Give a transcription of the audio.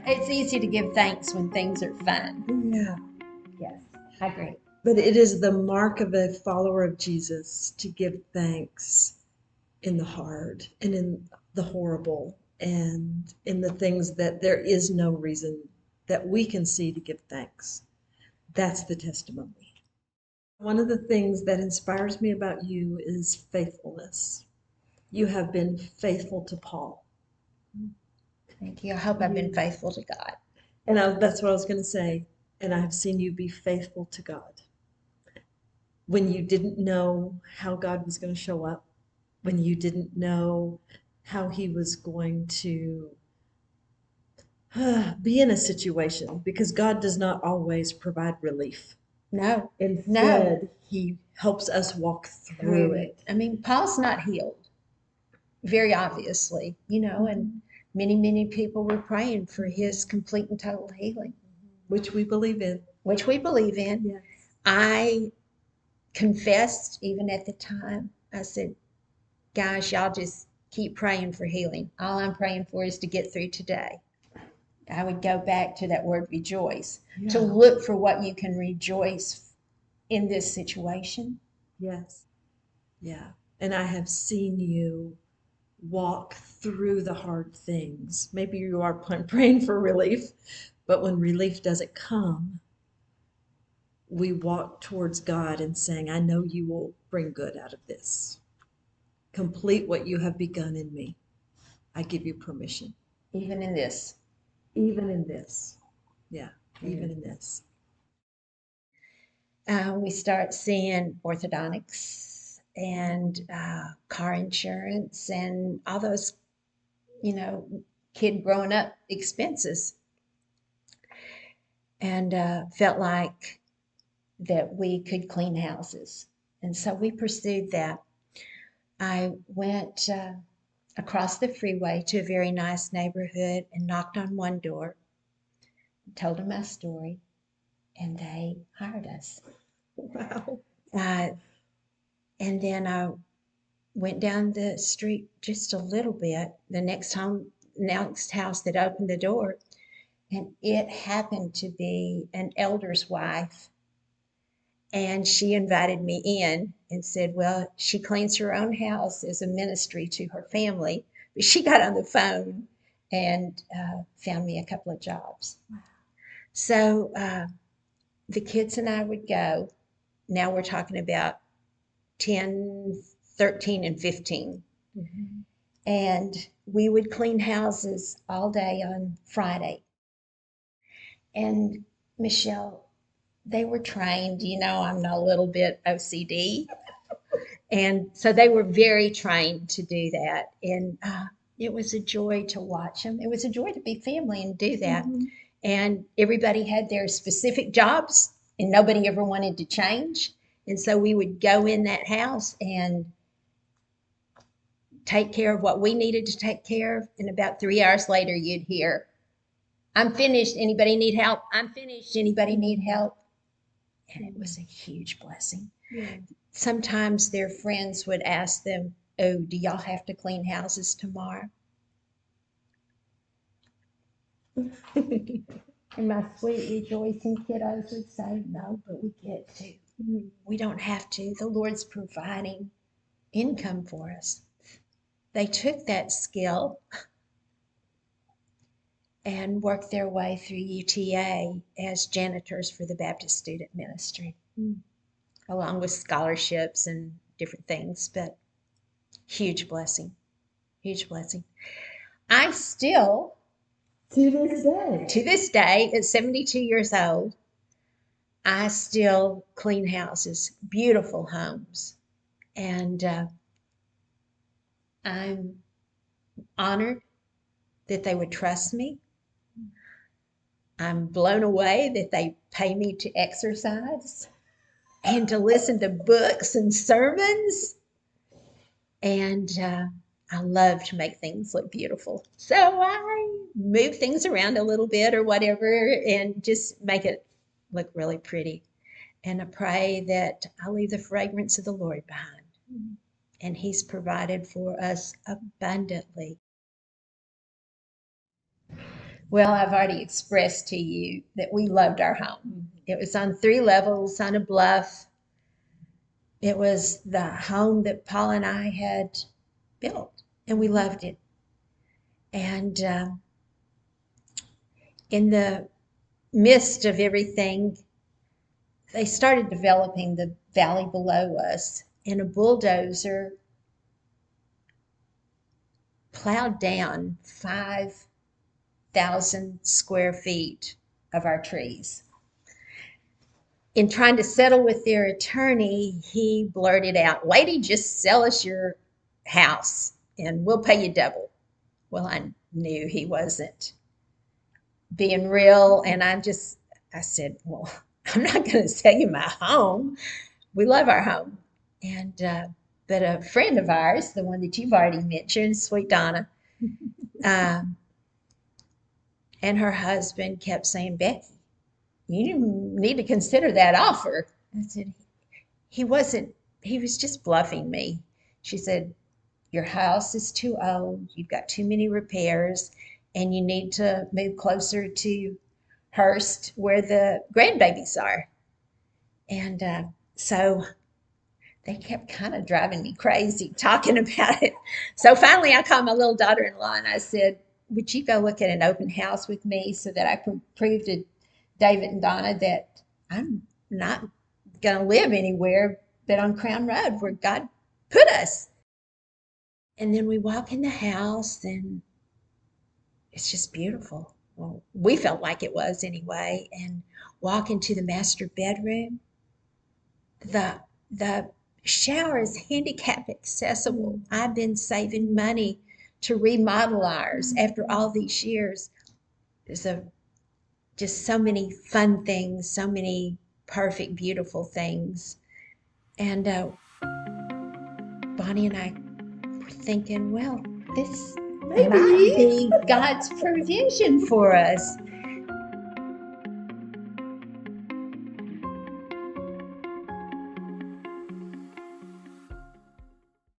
It's easy to give thanks when things are fun. Yeah. Yes, I agree. But it is the mark of a follower of Jesus to give thanks in the hard and in the horrible and in the things that there is no reason that we can see to give thanks. That's the testimony. One of the things that inspires me about you is faithfulness. You have been faithful to Paul. Thank you. I hope I've been faithful to God. And that's what I was going to say. And I've seen you be faithful to God. When you didn't know how God was going to show up, when you didn't know how he was going to be in a situation, because God does not always provide relief. No. Instead, he helps us walk through it. I mean, Paul's not healed, very obviously, and many people were praying for his complete and total healing. Which we believe in. Which we believe in. Yes. I confessed even at the time. I said, guys, y'all just keep praying for healing. All I'm praying for is to get through today. I would go back to that word rejoice, to look for what you can rejoice in this situation. Yes. Yeah. And I have seen you walk through the hard things. Maybe you are praying for relief, but when relief doesn't come, we walk towards God and saying, I know you will bring good out of this. Complete what you have begun in me. I give you permission. Even in this. Even in this. Yeah, even in this. We start seeing orthodontics and car insurance and all those, kid growing up expenses. And felt like that we could clean houses. And so we pursued that. I went across the freeway to a very nice neighborhood and knocked on one door, told them my story, and they hired us. Wow. And then I went down the street just a little bit, the next house that opened the door, and it happened to be an elder's wife. And she invited me in and said, well, she cleans her own house as a ministry to her family. But she got on the phone and found me a couple of jobs. Wow. So the kids and I would go. Now we're talking about 10, 13, and 15. Mm-hmm. And we would clean houses all day on Friday. And Michelle, they were trained, I'm a little bit OCD. And so they were very trained to do that. And it was a joy to watch them. It was a joy to be family and do that. Mm-hmm. And everybody had their specific jobs and nobody ever wanted to change. And so we would go in that house and take care of what we needed to take care of. And about 3 hours later, you'd hear, I'm finished. Anybody need help? I'm finished. Anybody need help? And it was a huge blessing. Yeah. Sometimes their friends would ask them, oh, do y'all have to clean houses tomorrow? And my sweet rejoicing kiddos would say, no, but we get to. We don't have to. The Lord's providing income for us. They took that skill and worked their way through UTA as janitors for the Baptist Student Ministry, along with scholarships and different things, but huge blessing, huge blessing. I still, to this day, at 72 years old, I still clean houses, beautiful homes, and I'm honored that they would trust me. I'm blown away that they pay me to exercise and to listen to books and sermons. And I love to make things look beautiful. So I move things around a little bit or whatever and just make it look really pretty. And I pray that I leave the fragrance of the Lord behind. And He's provided for us abundantly. Well, I've already expressed to you that we loved our home. It was on 3 levels on a bluff. It was the home that Paul and I had built, and we loved it. And in the midst of everything, they started developing the valley below us, and a bulldozer plowed down 5,000 square feet of our trees. In trying to settle with their attorney, he blurted out, "Lady, just sell us your house and we'll pay you double." Well, I knew he wasn't being real. And I said, "Well, I'm not going to sell you my home. We love our home." And, but a friend of ours, the one that you've already mentioned, Sweet Donna, um, and her husband kept saying, "Becky, you need to consider that offer." I said, he wasn't, he was just bluffing me. She said, "Your house is too old, you've got too many repairs, and you need to move closer to Hurst where the grandbabies are." And so they kept kind of driving me crazy talking about it. So finally, I called my little daughter in law and I said, "Would you go look at an open house with me so that I can prove to David and Donna that I'm not going to live anywhere but on Crown Road where God put us?" And then we walk in the house and it's just beautiful. Well, we felt like it was anyway. And walk into the master bedroom. The shower is handicap accessible. I've been saving money to remodel ours after all these years. There's just so many fun things, so many perfect, beautiful things. And Bonnie and I were thinking, well, this might Maybe. be God's provision for us.